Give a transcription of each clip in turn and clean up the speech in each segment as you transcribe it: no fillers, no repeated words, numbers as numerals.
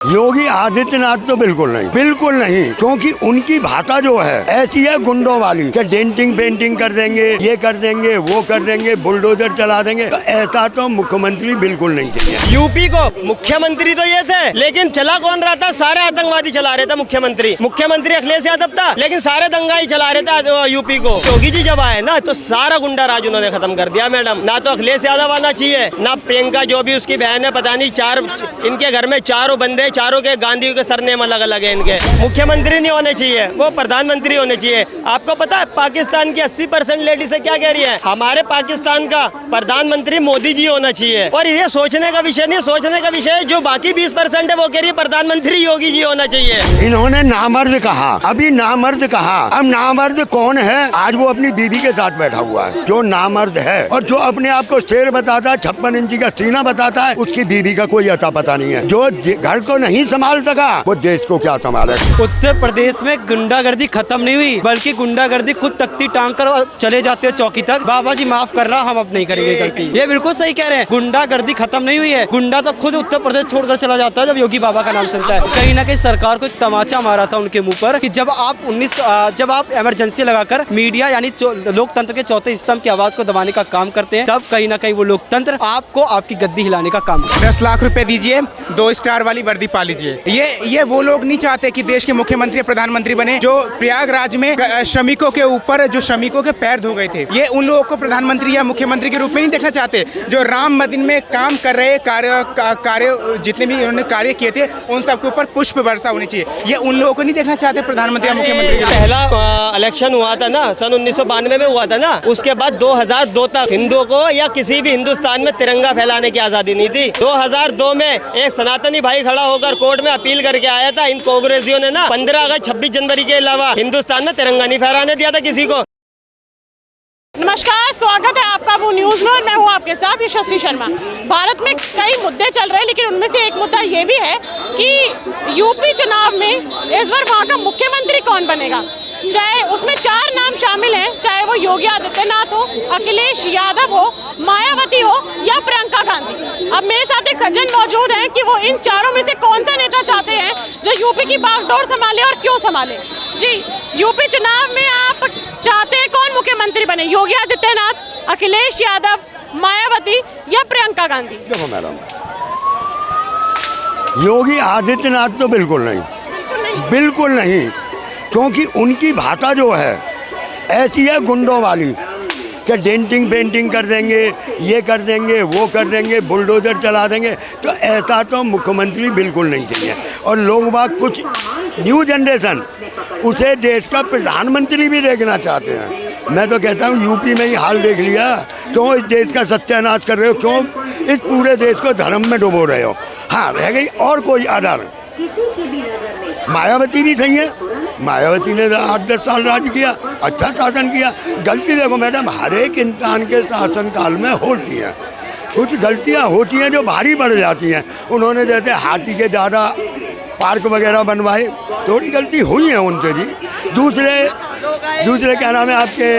योगी आदित्यनाथ तो बिल्कुल नहीं, क्योंकि उनकी भाषा जो है ऐसी है गुंडों वाली कि डेंटिंग पेंटिंग कर देंगे, ये कर देंगे, वो कर देंगे, बुलडोजर चला देंगे। तो ऐसा तो मुख्यमंत्री बिल्कुल नहीं चाहिए। यूपी को मुख्यमंत्री तो ये थे, लेकिन चला कौन रहा था? सारे आतंकवादी चला रहे थे। मुख्यमंत्री अखिलेश यादव था, लेकिन सारे दंगाई चला रहे थे यूपी को। योगी जी जब आए ना तो सारा गुंडा राज उन्होंने खत्म कर दिया। मैडम, ना तो अखिलेश यादव आना चाहिए, ना प्रियंका जो भी उसकी बहन है, पता नहीं इनके घर में चारों बंदे, चारों के गांधी के सरनेम अलग अलग है इनके। मुख्यमंत्री नहीं होने चाहिए, वो प्रधानमंत्री होने चाहिए। आपको पता है पाकिस्तान की 80% लेडीज क्या कह रही है? हमारे पाकिस्तान का प्रधानमंत्री मोदी जी होना चाहिए। और ये सोचने का विषय नहीं, सोचने का विषय जो बाकी 20% है वो कह रही है प्रधानमंत्री योगी जी होना चाहिए। इन्होंने नामर्द कहा, अभी नामर्द कहा। अब नामर्द कौन है? आज वो अपनी दीदी के साथ बैठा हुआ है जो नामर्द है, और जो अपने आप को शेर बताता है, 56 इंची का सीना बताता है, उसकी दीदी का कोई अता पता नहीं है। जो घर को नहीं संभाल सका वो देश को क्या संभाले? उत्तर प्रदेश में गुंडागर्दी खत्म नहीं हुई, बल्कि गुंडागर्दी खुद तख्ती टांग कर चले जाते हैं चौकी तक। बाबा जी माफ करना, हम अब नहीं करेंगे गलती। ये बिल्कुल सही कह रहे हैं, गुंडागर्दी खत्म नहीं हुई है। गुंडा तो खुद उत्तर प्रदेश छोड़कर चला जाता है जब योगी बाबा का नाम सुनता है। कहीं ना कहीं सरकार को एक तमाचा मारा था उनके मुंह पर कि जब आप इमरजेंसी लगाकर मीडिया यानी लोकतंत्र के चौथे स्तंभ की आवाज को दबाने का काम करते हैं, तब कहीं ना कहीं वो लोकतंत्र आपको आपकी गद्दी हिलाने का काम। 10 लाख रुपए दीजिए, 2 स्टार वाली वर्दी पा लीजिए। ये वो लोग नहीं चाहते कि देश के मुख्यमंत्री प्रधानमंत्री बने जो प्रयागराज में श्रमिकों के ऊपर जो श्रमिकों के पैर धो गए थे। ये उन लोगों को प्रधानमंत्री या मुख्यमंत्री के रूप में नहीं देखना चाहते। जो राम मंदिर में काम कर रहे कार्य जितने भी उन्होंने कार्य किए थे उन सबके ऊपर पुष्प वर्षा होनी चाहिए। ये उन लोगों को नहीं देखना चाहते प्रधानमंत्री या मुख्यमंत्री। पहला इलेक्शन हुआ था ना सन 1992 में हुआ था ना, उसके बाद 2002 तक हिंदुओं को या किसी भी हिंदुस्तान में तिरंगा फैलाने की आजादी नहीं थी। 2002 में एक सनातनी भाई खड़ा होकर कोर्ट में अपील करके आया था, इन कांग्रेसियों ने ना 15 अगस्त 26 जनवरी के अलावा हिंदुस्तान में तिरंगा नहीं फहराने दिया था किसी को। नमस्कार, स्वागत है आपका वो न्यूज़ में और मैं हूँ आपके साथ यशस्वी शर्मा। भारत में कई मुद्दे चल रहे हैं, लेकिन उनमें से एक मुद्दा ये भी है कि यूपी चुनाव में इस बार वहाँ का मुख्यमंत्री कौन बनेगा। चाहे उसमें 4 नाम शामिल हैं, चाहे वो योगी आदित्यनाथ हो, अखिलेश यादव हो, मायावती हो या प्रियंका गांधी। अब मेरे साथ एक सज्जन मौजूद हैं कि वो इन चारों में से कौन सा नेता चाहते हैं जो यूपी की बागडोर संभाले और क्यों संभाले। जी, यूपी चुनाव में आप चाहते हैं कौन मुख्यमंत्री बने? योगी आदित्यनाथ, अखिलेश यादव, मायावती या प्रियंका गांधी? देखो मैडम, योगी आदित्यनाथ तो बिल्कुल नहीं, क्योंकि उनकी भाषा जो है ऐसी है गुंडों वाली कि डेंटिंग पेंटिंग कर देंगे, ये कर देंगे, वो कर देंगे, बुलडोजर चला देंगे। तो ऐसा तो मुख्यमंत्री बिल्कुल नहीं चाहिए। और लोग बाग कुछ न्यू जनरेशन उसे देश का प्रधानमंत्री भी देखना चाहते हैं। मैं तो कहता हूँ यूपी में ही हाल देख लिया, क्यों इस देश का सत्यानाश कर रहे हो, क्यों इस पूरे देश को धर्म में डुबो रहे हो। हाँ, रह गई और कोई आधार, मायावती भी सही है। मायावती ने 8-10 साल राज किया, अच्छा शासन किया। गलती देखो मैडम, हर एक इंसान के शासनकाल में होती है, कुछ गलतियां होती हैं जो भारी पड़ जाती हैं। उन्होंने जैसे हाथी के ज़्यादा पार्क वगैरह बनवाए, थोड़ी गलती हुई है उनसे जी। दूसरे क्या नाम है आपके,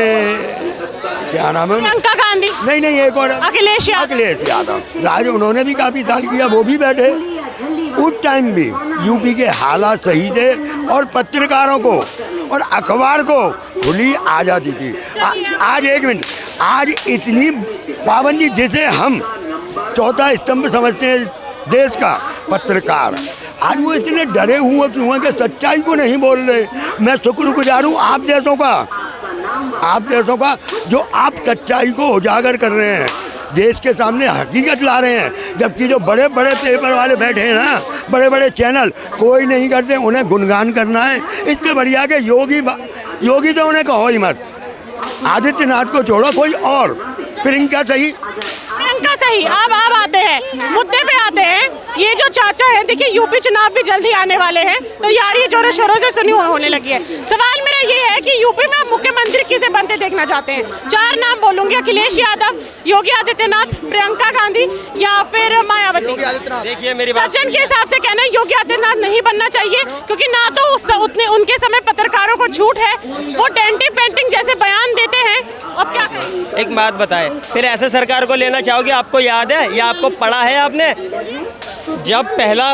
क्या नाम है? प्रियंका गांधी नहीं, एक और अखिलेश यादव राज उन्होंने भी काफ़ी साल किया, वो भी बैठे। उस टाइम भी यूपी के हालात सही थे और पत्रकारों को और अखबार को खुली आज़ादी थी। आज एक मिनट, आज इतनी पाबंदी जिसे हम चौथा स्तंभ समझते हैं देश का, पत्रकार, आज वो इतने डरे हुए क्यों हैं कि सच्चाई को नहीं बोल रहे। मैं शुक्रगुजार हूँ आप देशों का जो आप सच्चाई को उजागर कर रहे हैं, देश के सामने हकीकत ला रहे हैं। जबकि जो बड़े बड़े पेपर वाले बैठे हैं ना, बड़े बड़े चैनल, कोई नहीं करते, उन्हें गुणगान करना है। इससे बढ़िया के योगी तो उन्हें कहो ही मत, आदित्यनाथ को छोड़ो, कोई और, प्रियंका सही। अब आते हैं मुद्दे पे आते हैं। ये जो चाचा है, देखिए यूपी चुनाव भी जल्दी आने वाले हैं, तो यार ये जोरों शोरों से सुनी होने लगी है। सवाल मेरा ये है कि यूपी में आप मुख्यमंत्री किसे बनते देखना चाहते हैं? 4 नाम बोलूंगी, अखिलेश यादव, योगी आदित्यनाथ, प्रियंका गांधी या फिर मायावती। देखिए मेरी बात, सज्जन के हिसाब से कहना है योगी आदित्यनाथ नहीं बनना चाहिए, क्योंकि ना तो उतने उनके समय पत्रकारों को छूट है, वो डेंटिंग पेंटिंग जैसे बयान देते हैं। अब क्या करें? एक बात बताए, फिर ऐसे सरकार को लेना चाहोगे? आपको याद है या आपको पढ़ा है आपने? जब पहला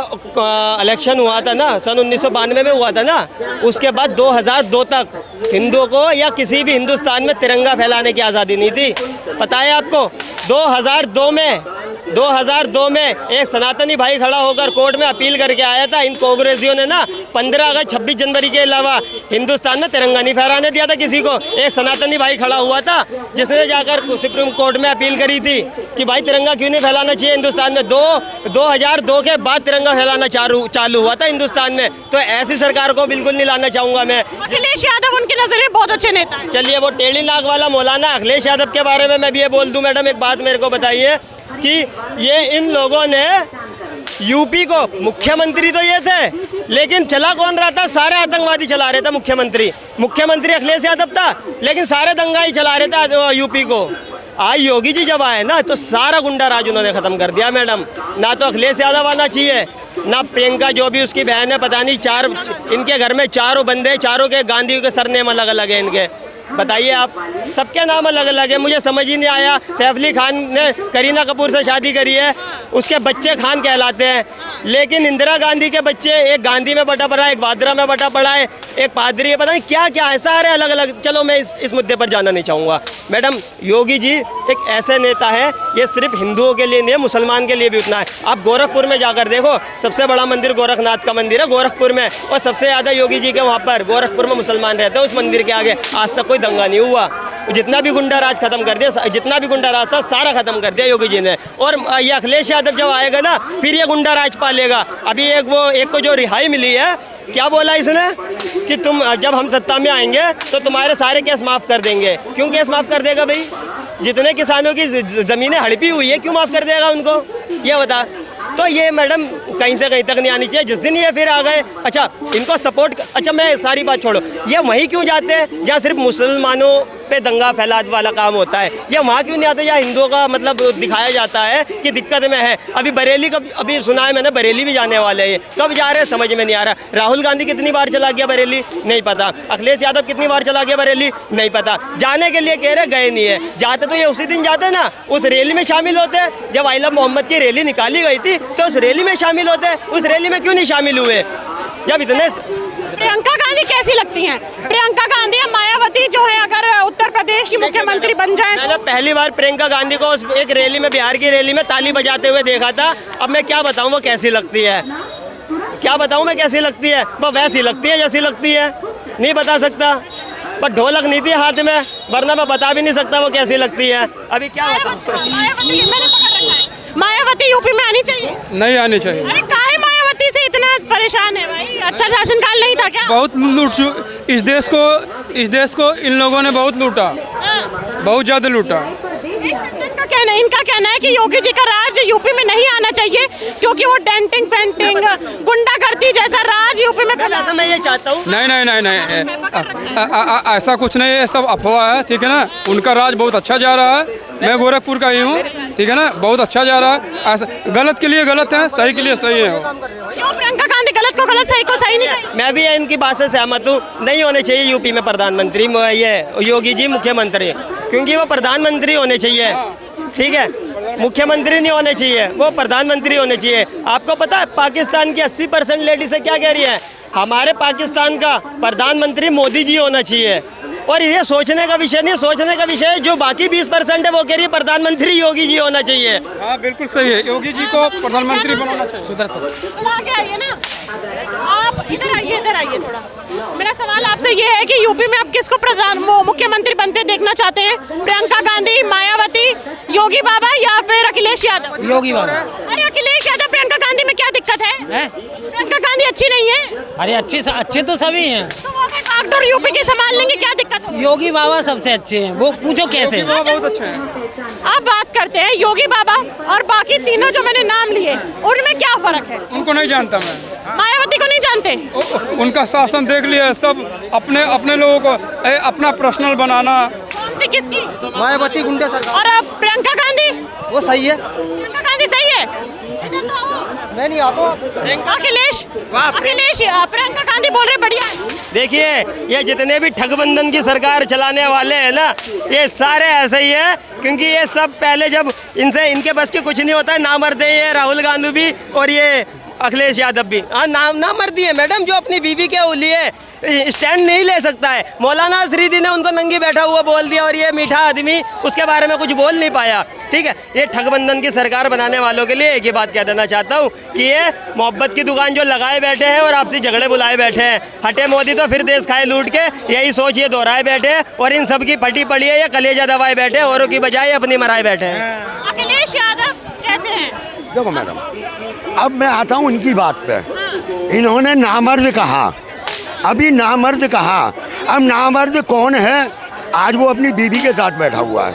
इलेक्शन हुआ था ना, सन 1992 में हुआ था ना, उसके बाद 2002 तक हिंदुओं को या किसी भी हिंदुस्तान में तिरंगा फहलाने की आज़ादी नहीं थी। पता है आपको? 2002 में एक सनातनी भाई खड़ा होकर कोर्ट में अपील करके आया था, इन कांग्रेसियों ने ना 15 अगस्त 26 जनवरी के अलावा हिंदुस्तान में तिरंगा नहीं फहराने दिया था किसी को। एक सनातनी भाई खड़ा हुआ था जिसने जाकर सुप्रीम कोर्ट में अपील करी थी कि भाई तिरंगा क्यों नहीं फैलाना चाहिए हिंदुस्तान में। 2002 के बाद तिरंगा फैलाना चालू हुआ था हिंदुस्तान में। तो ऐसी सरकार को बिल्कुल नहीं लाना चाहूँगा मैं। अखिलेश यादव उनकी नजर में बहुत अच्छे नेता हैं। चलिए, वो टेढ़ी नाक वाला मौलाना अखिलेश यादव के बारे में मैं भी ये बोल दूं। मैडम एक बात मेरे को बताइए कि ये इन लोगों ने यूपी को, मुख्यमंत्री तो ये थे लेकिन चला कौन रहा था? सारे आतंकवादी चला रहे थे। मुख्यमंत्री अखिलेश यादव था लेकिन सारे दंगाई चला रहे थे यूपी को। आज योगी जी जब आए ना तो सारा गुंडा राज उन्होंने ख़त्म कर दिया मैडम। ना तो अखिलेश यादव आना चाहिए, ना प्रियंका जो भी उसकी बहन है, पता नहीं चार इनके घर में चारों बंदे, चारों के गांधी के सरनेम अलग अलग है इनके। बताइए आप, सबके नाम अलग अलग है। मुझे समझ ही नहीं आया। सैफ अली खान ने करीना कपूर से शादी करी है, उसके बच्चे खान कहलाते हैं, लेकिन इंदिरा गांधी के बच्चे, एक गांधी में बटा पड़ा है, एक वाड्रा में बटा पड़ा है, एक पादरी है, पता नहीं क्या क्या है, सारे अलग अलग। चलो मैं इस मुद्दे पर जाना नहीं चाहूँगा। मैडम, योगी जी एक ऐसे नेता है, ये सिर्फ हिंदुओं के लिए नहीं है, मुसलमान के लिए भी उतना है। आप गोरखपुर में जाकर देखो, सबसे बड़ा मंदिर गोरखनाथ का मंदिर है गोरखपुर में, और सबसे ज़्यादा योगी जी के वहाँ पर गोरखपुर में मुसलमान रहते हैं। उस मंदिर के आगे आज तक कोई दंगा नहीं हुआ। जितना भी गुंडा राज खत्म कर दिया, जितना भी गुंडा राज था सारा खत्म कर दिया योगी जी ने। और ये अखिलेश यादव जब आएगा ना फिर ये गुंडा राज पालेगा। अभी एक को जो रिहाई मिली है, क्या बोला इसने कि तुम जब हम सत्ता में आएंगे तो तुम्हारे सारे केस माफ़ कर देंगे। क्यों केस माफ़ कर देगा भाई? जितने किसानों की ज़मीनें हड़पी हुई है क्यों माफ़ कर देगा उनको? ये बता। तो ये मैडम कहीं से कहीं तक नहीं आनी चाहिए। जिस दिन ये फिर आ गए, अच्छा इनको सपोर्ट, अच्छा मैं सारी बात छोड़ो, ये वहीं क्यों जाते हैं जहाँ सिर्फ मुसलमानों पे दंगा फैलाद वाला काम होता है? या वहाँ क्यों नहीं आते जहाँ हिंदुओं का मतलब दिखाया जाता है कि दिक्कत में है? अभी बरेली कब, अभी सुना है मैंने बरेली भी जाने वाले हैं, कब जा रहे हैं समझ में नहीं आ रहा। राहुल गांधी कितनी बार चला गया बरेली? नहीं पता। अखिलेश यादव कितनी बार चला गया बरेली? नहीं पता। जाने के लिए कह रहे, गए नहीं है। जाते तो ये उसी दिन जाते ना, उस रैली में शामिल होते। जब आई लव मोहम्मद की रैली निकाली गई थी तो उस रैली में शामिल होते। उस रैली में क्यों नहीं शामिल हुए? जब इतने प्रियंका गांधी कैसी लगती हैं? प्रियंका गांधी या मायावती जो है अगर उत्तर प्रदेश की मुख्यमंत्री बन जाए? मैंने पहली बार प्रियंका गांधी को एक रैली में, बिहार की रैली में ताली बजाते हुए देखा था। अब मैं क्या बताऊं वो कैसी लगती है, क्या बताऊं मैं कैसी लगती है? वो वैसी लगती है जैसी लगती है, नहीं बता सकता। पर ढोलक नहीं थी हाथ में, वरना मैं बता भी नहीं सकता वो कैसी लगती है। अभी क्या बताऊं? मायावती यूपी में आनी चाहिए? नहीं आनी चाहिए। अरे काहे मायावती से इतना परेशान है भाई? अच्छा शासनकाल नहीं था क्या? बहुत लूट इस देश को इन लोगों ने बहुत लूटा, बहुत ज़्यादा लूटा। इनका कहना है कि योगी जी का राज यूपी में नहीं आना चाहिए क्योंकि वो डेंटिंग पेंटिंग गुंडागर्दी जैसा राज यूपी में ऐसा मैं ये चाहता हूँ। नहीं, ऐसा कुछ नहीं है, सब अफवाह है, ठीक है ना। उनका राज बहुत अच्छा जा रहा है। मैं गोरखपुर का ही हूँ, ठीक है ना, बहुत अच्छा जा रहा है। ऐसा गलत के लिए गलत है, सही के लिए सही है। क्यों प्रियंका गांधी गलत को गलत, सही को सही नहीं? मैं भी इनकी बात से सहमत हूँ। नहीं होने चाहिए यूपी में प्रधानमंत्री, ये योगी जी मुख्यमंत्री, क्योंकि वो प्रधानमंत्री होने चाहिए, ठीक है, मुख्यमंत्री नहीं होने चाहिए, वो प्रधानमंत्री होने चाहिए। आपको पता है पाकिस्तान की 80% लेडीज से क्या कह रही है? हमारे पाकिस्तान का प्रधानमंत्री मोदी जी होना चाहिए। और ये सोचने का विषय नहीं, सोचने का विषय है जो बाकी 20% है वो कह रही है प्रधानमंत्री योगी जी होना चाहिए। हाँ बिल्कुल सही है, योगी जी को प्रधानमंत्री बनाना चाहिए। सुदर्शन तुम आगे आइए ना, आप इधर आइए थोड़ा। मेरा सवाल आपसे ये है कि यूपी में आप किसको मुख्यमंत्री बनते देखना चाहते हैं? प्रियंका गांधी, मायावती, योगी बाबा या फिर अखिलेश यादव? योगी बाबा। अरे अखिलेश यादव, प्रियंका गांधी में क्या दिक्कत है? प्रियंका गांधी अच्छी नहीं है? अरे अच्छे तो सभी हैं। तो वो अगर डॉक्टर यूपी की संभाल लेंगे क्या दिक्कत होगी? योगी बाबा सबसे अच्छे हैं, वो पूछो कैसे? बहुत अच्छे हैं। आप बात करते हैं योगी बाबा और बाकी तीनों जो मैंने नाम लिए, उनमें क्या फर्क है? उनको नहीं जानता मैं। मायावती को नहीं जानते? उनका शासन देख लिया, सब अपने लोगों को अपना पर्सनल बनाना। कौन सी किसकी? मायावती गुंडा सरकार। और अब प्रियंका गांधी? वो सही है। प्रियंका गांधी सही है? इधर तो आओ। मैं नहीं आता अखिलेश प्रियंका गांधी बोल रहे बढ़िया है। देखिए ये जितने भी ठगबंधन की सरकार चलाने वाले हैं ना, ये सारे ऐसे ही है, क्योंकि ये सब पहले जब इनके बस की कुछ नहीं होता है, नामर्द है ये राहुल गांधी भी और ये अखिलेश यादव भी। हाँ नामर्दी है मैडम, जो अपनी बीवी के लिए स्टैंड नहीं ले सकता है। मौलाना अजहरी ने उनको नंगी बैठा हुआ बोल दिया और ये मीठा आदमी उसके बारे में कुछ बोल नहीं पाया। ठीक है, ये ठगबंधन की सरकार बनाने वालों के लिए एक ही बात कह देना चाहता हूँ कि ये मोहब्बत की दुकान जो लगाए बैठे हैं और आपसी झगड़े बुलाए बैठे हैं। हटे मोदी तो फिर देश खाए लूट के, यही सोच ये दोहराए बैठे हैं और इन सब की फटी पड़ी है, ये कलेजा दबाए बैठे हैं, औरों की बजाय अपनी मराए बैठे हैं। अखिलेश यादव कैसे हैं? देखो मैडम, अब मैं आता हूँ इनकी बात पे। इन्होंने नामर्द कहा, अभी नामर्द कहा। अब नामर्द कौन है? आज वो अपनी बीवी के साथ बैठा हुआ है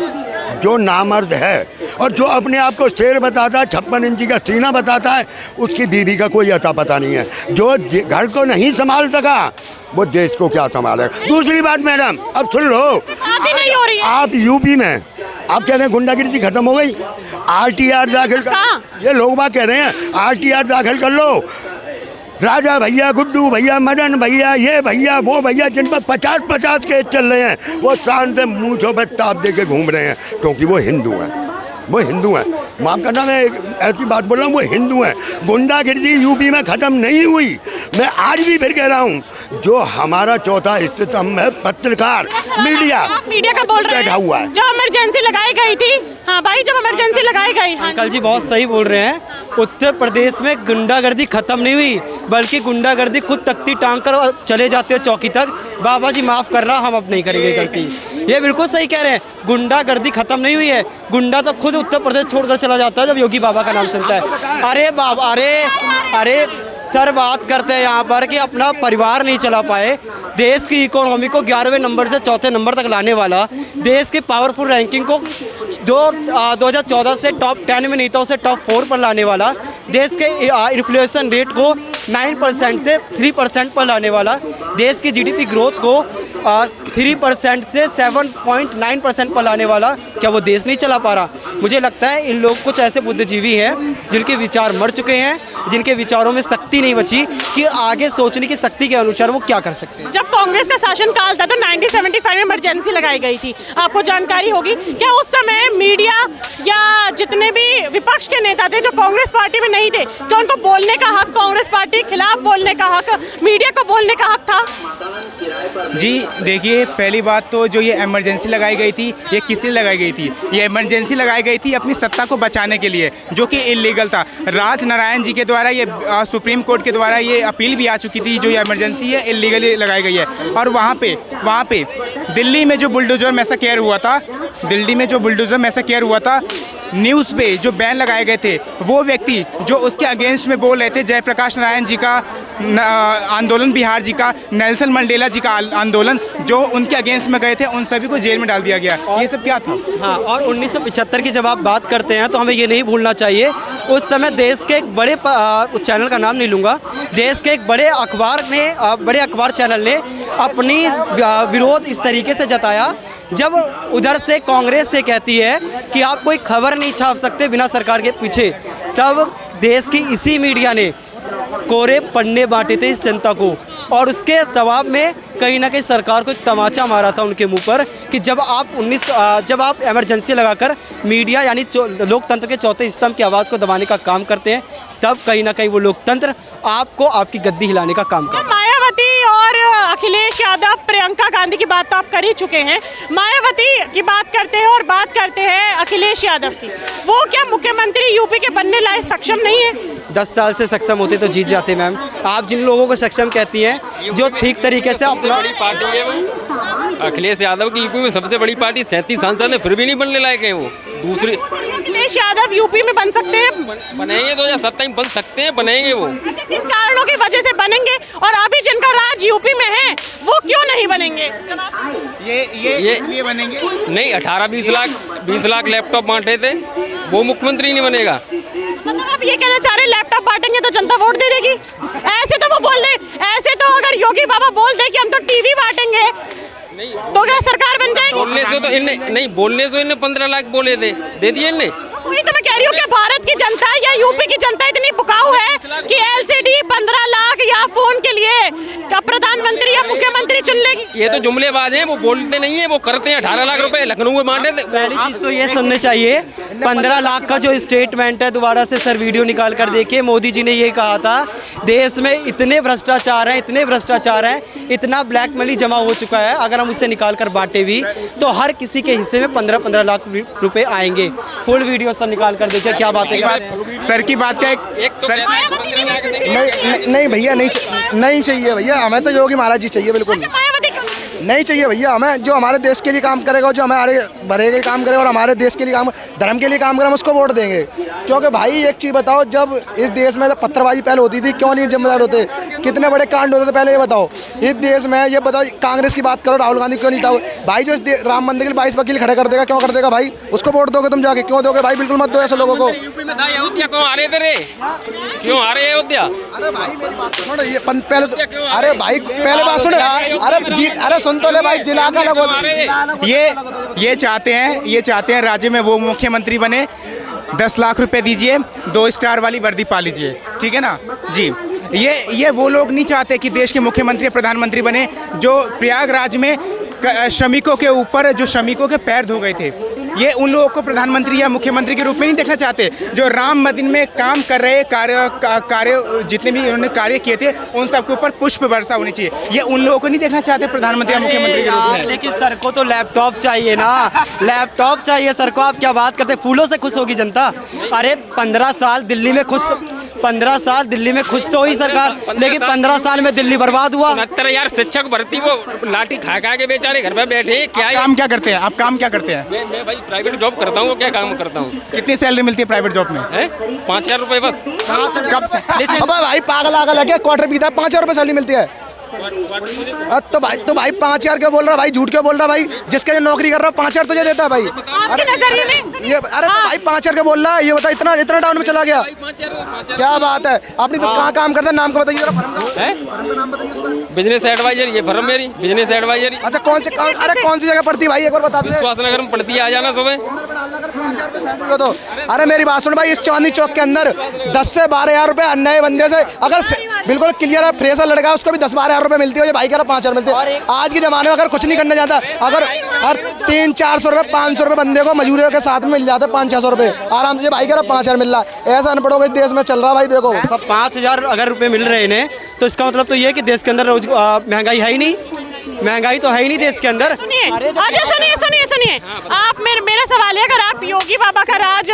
जो नामर्द है, और जो अपने आप को शेर बताता है, 56 इंची का सीना बताता है, उसकी बीवी का कोई अता पता नहीं है। जो घर को नहीं संभाल सका वो देश को क्या संभालेगा। दूसरी बात मैडम, अब सुन लो, बात ही नहीं हो रही है। आप यूपी में आप कह रहे हैं गुंडागिरी खत्म हो गई, आरटीआर दाखिल कर, ये लोग बात कह रहे हैं आरटीआर दाखिल कर लो। राजा भैया, गुड्डू भैया, मदन भैया, ये भैया, वो भैया, जिन पर 50-50 केस चल रहे हैं, वो शान से मूंछों पर ताप दे के घूम रहे हैं, क्योंकि वो हिंदू हैं। वो हिंदू हैं, माफ करना मैं ऐसी बात बोल रहा हूँ, वो हिंदू हैं। गुंडागिरी यूपी में ख़त्म नहीं हुई। मैं आज भी फिर कह रहा हूँ, जो हमारा चौथा स्तंभ है पत्रकार, मीडिया, आप मीडिया का बोल रहे बैठा हुआ है। हैं। जब इमरजेंसी लगाई गई थी, हाँ भाई, जब इमरजेंसी लगाई गई, हाँ अंकल जी बहुत सही बोल रहे हैं। उत्तर प्रदेश में गुंडागर्दी खत्म नहीं हुई, बल्कि गुंडागर्दी खुद तख्ती टांग कर चले जाते हैं चौकी तक। बाबा जी माफ़ करना, हम अब नहीं करेंगे गलती। ये बिल्कुल सही कह रहे हैं, गुंडागर्दी खत्म नहीं हुई है। गुंडा तो खुद उत्तर प्रदेश छोड़कर चला जाता है जब योगी बाबा का नाम सुनता है। अरे बाबा, अरे सर, बात करते हैं यहाँ पर कि अपना परिवार नहीं चला पाए, देश की इकोनॉमी को 11वें नंबर से 4थे नंबर तक लाने वाला, देश की पावरफुल रैंकिंग को 2014 से टॉप 10 में नहीं था उसे टॉप 4 पर लाने वाला, देश के इन्फ्लेशन रेट को 9% से 3% पर लाने वाला, देश की जीडीपी ग्रोथ को 3% से 7.9% पर लाने वाला, क्या वो देश नहीं चला पा रहा? मुझे लगता है इन लोग कुछ ऐसे बुद्धिजीवी हैं जिनके विचार मर चुके हैं, जिनके विचारों में शक्ति नहीं बची कि आगे सोचने की शक्ति के अनुसार वो क्या कर सकते हैं। जब कांग्रेस का शासनकाल था तो 1975 में इमरजेंसी लगाई गई थी, आपको जानकारी होगी। क्या उस समय मीडिया या जितने भी विपक्ष के नेता थे जो कांग्रेस पार्टी में नहीं थे, क्या उनको बोलने का हक, कांग्रेस पार्टी के खिलाफ बोलने का हक, मीडिया को बोलने का हक था? जी देखिए, पहली बात तो जो ये इमरजेंसी लगाई गई थी, ये किस लिए लगाई गई थी? ये इमरजेंसी लगाई गई थी अपनी सत्ता को बचाने के लिए, जो कि इलीगल था। राज नारायण जी के द्वारा ये सुप्रीम कोर्ट के द्वारा ये अपील भी आ चुकी थी, जो ये इमरजेंसी है इलीगली लगाई गई है। और वहाँ पे दिल्ली में जो बुलडोजर मैसाकेयर हुआ था, न्यूज़ पे जो बैन लगाए गए थे, वो व्यक्ति जो उसके अगेंस्ट में बोल रहे थे, जयप्रकाश नारायण जी का आंदोलन, बिहार जी का, नेल्सन मंडेला जी का आंदोलन, जो उनके अगेंस्ट में गए थे, उन सभी को जेल में डाल दिया गया। ये सब क्या था? हाँ, और 1975 की जब आप बात करते हैं तो हमें ये नहीं भूलना चाहिए, उस समय देश के एक बड़े चैनल का नाम नहीं लूँगा, देश के एक बड़े अखबार चैनल ने अपनी विरोध इस तरीके से जताया, जब उधर से कांग्रेस से कहती है कि आप कोई खबर नहीं छाप सकते बिना सरकार के पीछे, तब देश की इसी मीडिया ने कोरे पन्ने बांटे थे इस जनता को, और उसके जवाब में कहीं ना कहीं सरकार को एक तमाचा मारा था उनके मुंह पर कि जब आप इमरजेंसी लगाकर मीडिया यानी लोकतंत्र के चौथे स्तंभ की आवाज़ को दबाने का काम करते हैं, तब कहीं ना कहीं वो लोकतंत्र आपको आपकी गद्दी हिलाने का काम करता है। मायावती और अखिलेश यादव, प्रियंका गांधी की बात तो आप कर ही चुके हैं, मायावती की बात करते हैं और बात करते हैं अखिलेश यादव की। वो क्या मुख्यमंत्री यूपी के बनने लायक सक्षम नहीं है? 10 साल से सक्षम होते तो जीत जाते मैम। आप जिन लोगों को सक्षम कहती हैं, जो ठीक तरीके से अपना बड़ी पार्टी है वो, अखिलेश यादव की यूपी में सबसे बड़ी पार्टी, 37 सांसद है, फिर भी नहीं बनने लायक है वो। दूसरी अखिलेश यादव यूपी में बन सकते हैं? बनेंगे 2027 में बन सकते हैं, बनेंगे वो। अच्छा, किन कारणों की वजह से बनेंगे? और अभी जिनका राज यूपी में है वो क्यों नहीं बनेंगे? ये इसलिए बनेंगे नहीं, 18-20 लाख लैपटॉप बांटे थे, वो मुख्यमंत्री नहीं बनेगा। मतलब आप ये कहना चाह रहे हैं लैपटॉप बांटेंगे तो जनता वोट दे देगी? ऐसे तो वो बोल रहे, ऐसे तो अगर योगी बाबा बोल दे कि हम तो टीवी बांटेंगे तो क्या सरकार बन जाएगी? बोलने से इन्हें 15 लाख बोले थे, दे दिए इन्हें। वही तो मैं कह रही हूँ कि भारत की जनता या यूपी की जनता इतनी बुकाऊ है कि एलसीडी 15 लाख या फोन के लिए प्रधानमंत्री या मुख्यमंत्री चुन लेगी। ये तो जुमलेबाज हैं, वो बोलते नहीं है, वो करते हैं। 18 लाख रुपए लखनऊ में बांटे थे। पहली चीज तो ये सुननी चाहिए, 15 लाख का जो स्टेटमेंट है, दोबारा से सर वीडियो निकाल कर देखिए। मोदी जी ने ये कहा था देश में इतने भ्रष्टाचार हैं, इतने भ्रष्टाचार हैं, इतना ब्लैक मनी जमा हो चुका है, अगर हम उससे निकाल कर बांटे भी तो हर किसी के हिस्से में 15-15 लाख रुपए आएंगे। फुल वीडियो सर निकाल कर देखिए, क्या बातें कर रहे हैं। सर की बात क्या है? एक तो सर नहीं भैया, नहीं चाहिए भैया, हमें तो योगी महाराज जी चाहिए, बिल्कुल नहीं चाहिए भैया हमें। जो हमारे देश के लिए काम करेगा, जो हमारे भरे के काम करेगा और हमारे देश के लिए काम, धर्म के लिए काम करेगा, हम उसको वोट देंगे। क्योंकि भाई एक चीज़ बताओ, जब इस देश में पत्थरबाजी पहले होती थी, क्यों नहीं जिम्मेदार होते? कितने बड़े कांड होते थे पहले, ये बताओ। इस देश में ये बताओ, कांग्रेस की बात करो, राहुल गांधी क्यों नहीं था भाई? जो राम मंदिर के 22 वकील खड़े कर देगा, क्यों कर देगा भाई? उसको वोट दोगे तुम जाके, क्यों दोगे भाई? बिल्कुल मत दो ऐसे लोगों को। यूपी में था अयोध्या, क्यों आ रहे थे रे? क्यों आ रहे अयोध्या? अरे भाई मेरी बात सुनो, ये पहले तो, अरे भाई पहले बात सुनो, अरे सुन तो ले भाई, जिला का लगो। ये चाहते हैं राज्य में वो मुख्यमंत्री बने, 10 लाख रुपए दीजिए, 2 स्टार वाली वर्दी पा लीजिए, ठीक है ना जी। ये वो लोग नहीं चाहते कि देश के मुख्यमंत्री प्रधानमंत्री बने जो प्रयागराज में श्रमिकों के ऊपर, जो श्रमिकों के पैर धो गए थे। ये उन लोगों को प्रधानमंत्री या मुख्यमंत्री के रूप में नहीं देखना चाहते। जो राम मंदिर में काम कर रहे कार्य जितने भी उन्होंने कार्य किए थे, उन सबके ऊपर पुष्प वर्षा होनी चाहिए। ये उन लोगों को नहीं देखना चाहते प्रधानमंत्री या मुख्यमंत्री के रूप में। लेकिन सर को तो लैपटॉप चाहिए ना, लैपटॉप चाहिए सर को। आप क्या बात करते, फूलों से खुश होगी जनता? अरे 15 साल दिल्ली में खुश, 15 साल दिल्ली में खुश तो हुई सरकार, लेकिन 15 साल में दिल्ली बर्बाद हुआ। 69 यार शिक्षक भर्ती, वो लाठी खा खा के बेचारे घर पे बैठे। क्या काम क्या करते हैं आप? काम क्या करते हैं? मैं भाई प्राइवेट जॉब करता हूँ। क्या काम करता हूँ? कितनी सैलरी मिलती है प्राइवेट जॉब में? 5,000 रुपए बस। कब से? अबे भाई पागल आगल है क्या? क्वार्टर पीता है, 5,000 रुपये सैलरी मिलती है। तो भाई 5,000 क्यों बोल रहा भाई? झूठ क्यों बोल रहा भाई? जिसके नौकरी कर रहा है 5,000 तुझे देता है भाई? आपके नजरिए में ये अरे तो भाई 5,000 क्यों बोल रहा है? ये बता, इतना डाउन में चला गया, क्या बात है? अपनी तो कहाँ काम करता है? नाम का बताइए जरा, फर्म का नाम बताइए उसमें। बिजनेस एडवाइजर, ये फर्म मेरी बिजनेस एडवाइजरी। अच्छा कौन सी जगह पड़ती है भाई, एक बार बता दे। विश्वासनगर में पड़ती है, आ जाना सुबह। तो अरे मेरी बात सुन भाई, इस चांदनी चौक के अंदर 10 से 12,000 रुपए नए बंदे से, अगर बिल्कुल क्लियर है, फ्रेशर लड़का है, उसको भी 10-12,000 रुपए मिलती है। ये भाई कह रहा 5,000 मिलते हैं। आज के जमाने में अगर कुछ नहीं करना चाहता, अगर हर 300-400 रुपए 500 रुपए बंदे को मजदूरियों के साथ में मिल जाते, 500-600 रुपए आराम से। भाई कह रहा 5,000 मिल रहा है। ऐसा अनपढ़ों के देश में चल रहा भाई। देखो सब 5,000 अगर रुपए मिल रहे हैं, तो इसका मतलब तो ये है कि देश के अंदर रोज महंगाई है ही नहीं, महंगाई तो है ही नहीं देश के अंदर। सुनिए, आप मेरा सवाल है, अगर आप योगी बाबा का राज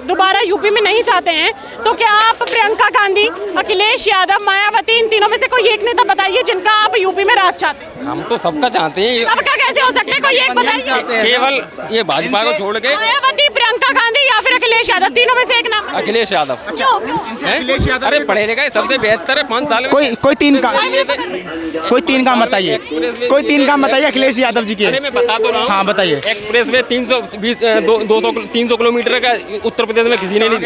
दोबारा यूपी में नहीं चाहते हैं, तो क्या आप प्रियंका गांधी, अखिलेश यादव, मायावती, इन तीनों में से कोई एक नेता बताइए जिनका आप यूपी में राज चाहते हैं? हम तो सबका चाहते हैं। सबका कैसे हो सकता है? कोई एक बताइए। केवल ये भाजपा को छोड़ के मायावती, प्रियंका गांधी या फिर अखिलेश यादव, तीनों में से एक नाम। अखिलेश यादव। अखिलेश यादव अरे पढ़े लिखा सबसे बेहतर है 5 साल में। कोई तीन काम बताइए, कोई 3 काम बताइए अखिलेश यादव जी के। अरे मैं बता तो रहा हूँ। हाँ बताइए। एक्सप्रेस वे 300 किलोमीटर का उत्तर प्रदेश में किसी ने नहीं।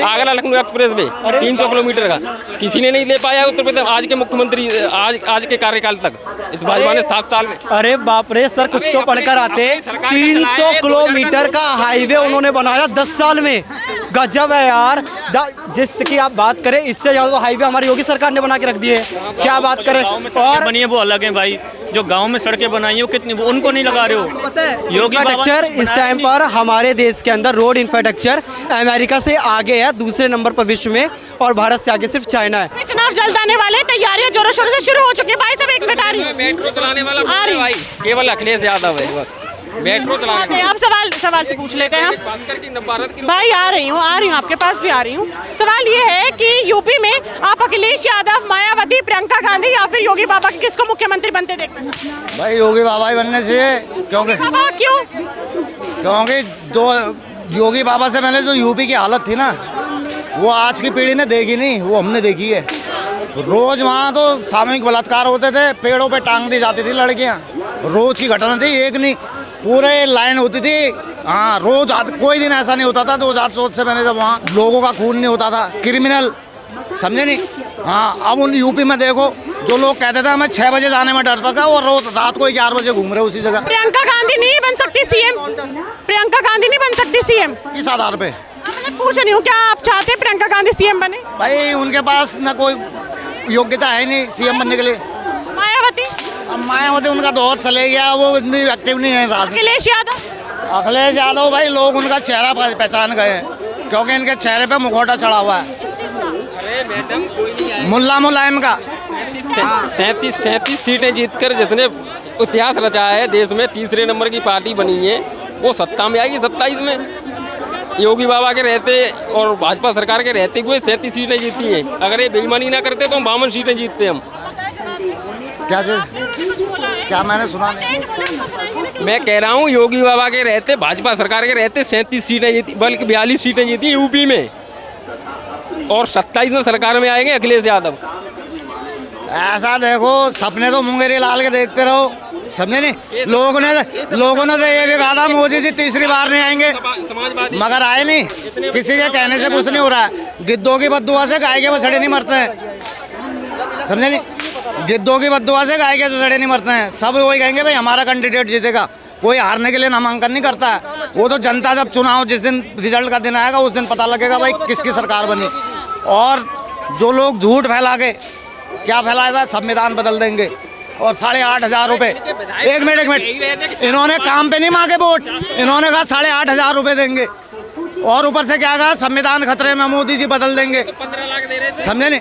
Agra Lucknow express way 300 kilometre का किसी ने नहीं ले पाया उत्तर प्रदेश। आज के मुख्यमंत्री, आज के कार्यकाल तक इस भाजपा ने 7 साल में। अरे बाप रे सर, कुछ तो पढ़कर आते। 300 किलोमीटर का हाईवे उन्होंने बनाया 10 साल में। गजब है यार। जिसकी आप बात करें, इससे ज्यादा तो हाईवे हमारी योगी सरकार ने बना के रख दिए। क्या बात करें? और बनी है वो अलग है भाई, जो गांव में सड़कें बनाई है कितनी, वो उनको नहीं लगा रहे हो। योगी इंफ्रास्ट्रक्चर इस टाइम पर हमारे देश के अंदर रोड इंफ्रास्ट्रक्चर अमेरिका से आगे है, दूसरे नंबर पर विश्व में, और भारत से आगे सिर्फ चाइना है। चुनाव जल्द आने वाले, तैयारियां जोरों शोरों से शुरू हो चुकी है। भाई सब एक मिनट आ रही है। मेट्रो चलाने वाला भाई केवल अखिलेश यादव है बस। मेट्रो चलाने आप सवाल से पूछ लेते हैं। भाई आ रही हूँ आपके पास भी आ रही हूँ। सवाल ये है कि यूपी में आप अखिलेश यादव, मायावती, प्रियंका गांधी या फिर योगी बाबा की किसको मुख्यमंत्री बनते देखते हैं? भाई योगी बाबा ही बनने चाहिए। क्योंकि दो योगी बाबा से पहले जो यूपी की हालत थी ना, वो आज की पीढ़ी ने देखी नहीं, वो हमने देखी है। रोज वहाँ तो सामूहिक बलात्कार होते थे, पेड़ों पे टांग दी जाती थी लड़कियाँ। रोज की घटना थी, एक नहीं, पूरे लाइन होती थी। हाँ रोज, कोई दिन ऐसा नहीं होता था 2014 से पहले जब वहाँ लोगों का खून नहीं होता था। क्रिमिनल समझे नहीं। हाँ अब उन यूपी में देखो, जो लोग कहते थे मैं 6 बजे जाने में डरता था, वो रोज रात को 11 बजे घूम रहे उसी जगह। प्रियंका गांधी नहीं बन सकती सीएम? प्रियंका गांधी नहीं बन सकती सीएम? किस आधार पे? पूछ रही हूँ, क्या आप चाहते हैं प्रियंका गांधी सीएम बने? भाई उनके पास ना कोई योग्यता है नहीं सीएम बनने के लिए। मायावती? अब मायावती उनका दौर चले गया, वो इतनी एक्टिव नहीं है राजनीति। अखिलेश यादव? अखिलेश यादव भाई लोग उनका चेहरा पहचान गए हैं, क्योंकि इनके चेहरे पे मुखौटा चढ़ा हुआ है मुल्ला मुलायम का। 37 सीटें जीतकर जितने इतिहास रचा है देश में, तीसरे नंबर की पार्टी बनी है, वो सत्ता में आएगी 27 में। योगी बाबा के रहते और भाजपा सरकार के रहते हुए 37 सीटें जीती हैं। अगर ये बेईमानी ना करते तो हम 52 सीटें जीतते हम। क्या क्या मैंने सुना नहीं। मैं कह रहा हूँ योगी बाबा के रहते, भाजपा सरकार के रहते 37 सीटें जीती, बल्कि 42 सीटें जीती यूपी में, और 27 में सरकार में आएंगे अखिलेश यादव। ऐसा देखो, सपने तो मुंगेरी लाल के देखते रहो, समझे नहीं। लोगों ने तो ये भी कहा था मोदी जी तीसरी बार नहीं आएंगे, मगर आए नहीं। किसी के कहने से कुछ नहीं हो रहा है। गिद्धों की बद्दुआ से गाय के बछड़े नहीं मरते हैं, समझे नहीं। गिद्धों की बद्दुआ से गाय के बछड़े नहीं मरते हैं। सब वही कहेंगे भाई हमारा कैंडिडेट जीतेगा, कोई हारने के लिए नामांकन नहीं करता है। वो तो जनता जब चुनाव जिस दिन रिजल्ट का दिन आएगा उस दिन पता लगेगा भाई किसकी सरकार बनी। और जो लोग झूठ फैला के क्या फैलाया था, संविधान बदल देंगे और 8,500 रुपये। एक मिनट, इन्होंने काम पे नहीं मांगे वोट, इन्होंने कहा 8,500 रुपये देंगे, और ऊपर से क्या कहा संविधान खतरे में, मोदी जी बदल देंगे, समझे नहीं।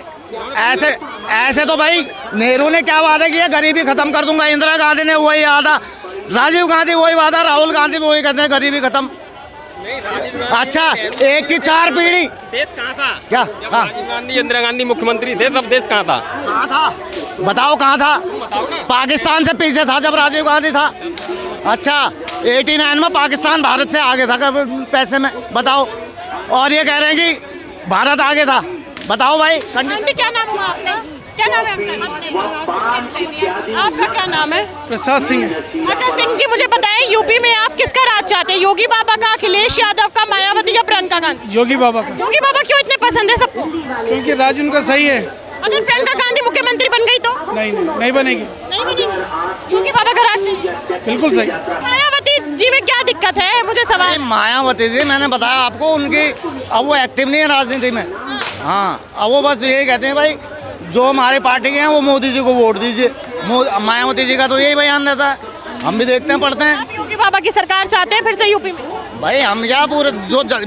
ऐसे तो भाई नेहरू ने क्या वादा किया, गरीबी खत्म कर दूंगा। इंदिरा गांधी ने वही वादा, राजीव गांधी वही वादा, राहुल गांधी भी वही कहते हैं गरीबी खत्म। अच्छा, एक की 4 पीढ़ी। देश कहाँ था? क्या राजीव गांधी इंदिरा गांधी मुख्यमंत्री थे तब देश कहाँ था? कहाँ था बताओ, कहाँ था? पाकिस्तान से पीछे था जब राजीव गांधी था। अच्छा, 89 में पाकिस्तान भारत से आगे था पैसे में, बताओ। और ये कह रहे हैं कि भारत आगे था, बताओ भाई। क्या नाम हुआ आपका? क्या नाम है आपका? क्या नाम है? प्रसाद सिंह। अच्छा सिंह जी, मुझे बताएं यूपी में आप किसका राज चाहते हैं? योगी बाबा का, अखिलेश यादव का, मायावती या प्रियंका गांधी? योगी बाबा का। योगी बाबा क्यों इतने पसंद है सबको? क्योंकि राज उनका सही है। अगर प्रियंका गांधी मुख्यमंत्री बन गई तो? नहीं बनेगी। नहीं बनेगी। योगी बाबा का राज चाहिए। बिल्कुल सही। मायावती जी में क्या दिक्कत है, मुझे सवाल। मायावती जी मैंने बताया आपको, उनकी अब वो एक्टिव नहीं है राजनीति में। हाँ, अब वो बस यही कहते हैं भाई जो हमारे पार्टी के हैं वो मोदी जी को वोट दीजिए। मायावती जी का तो यही बयान रहता है, हम भी देखते हैं पढ़ते हैं। आप योगी बाबा की सरकार चाहते हैं फिर से यूपी में? भाई हम क्या पूरे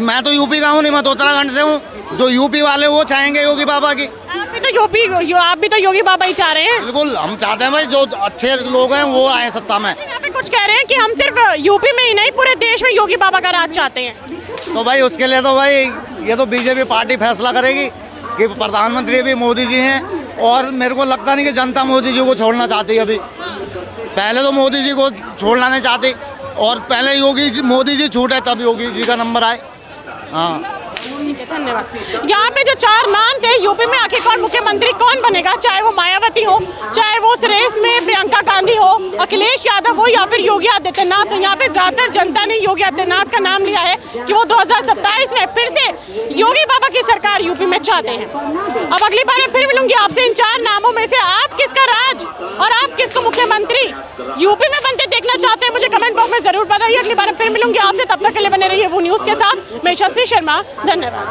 मैं तो यूपी का हूँ नहीं, मैं तो उत्तराखंड से हूँ। जो यूपी वाले वो चाहेंगे योगी बाबा की। आप भी तो योगी बाबा ही चाह रहे हैं। बिल्कुल, हम चाहते हैं भाई जो अच्छे लोग हैं वो आए सत्ता में। यहाँ पे कुछ कह रहे हैं कि हम सिर्फ यूपी में ही नहीं पूरे देश में योगी बाबा का राज चाहते हैं। तो भाई उसके लिए तो भाई ये तो बीजेपी पार्टी फैसला करेगी कि प्रधानमंत्री भी मोदी जी हैं। और मेरे को लगता नहीं कि जनता मोदी जी को छोड़ना चाहती है। अभी पहले तो मोदी जी को छोड़ना नहीं चाहती, और पहले मोदी जी छूटे तब योगी जी का नंबर आए। हाँ, धन्यवाद। यहाँ पे जो 4 नाम थे यूपी में, आखिर कौन मुख्यमंत्री कौन बनेगा, चाहे वो मायावती हो, चाहे वो उस रेस में प्रियंका गांधी हो, अखिलेश यादव हो, या फिर योगी आदित्यनाथ। तो यहाँ पे ज्यादातर जनता ने योगी आदित्यनाथ का नाम लिया है कि वो 2027 में फिर से योगी बाबा की सरकार यूपी में चाहते हैं। अब अगली बार मैं फिर मिलूंगी आपसे। इन 4 नामों में से आप किसका राज और आप किसको मुख्यमंत्री यूपी में बनते देखना चाहते हैं, मुझे कमेंट बॉक्स में जरूर बताइए। अगली बार फिर मिलूंगी आपसे, तब तक के लिए बने रहिए वो न्यूज के साथ। मैं यशस्वी शर्मा, धन्यवाद।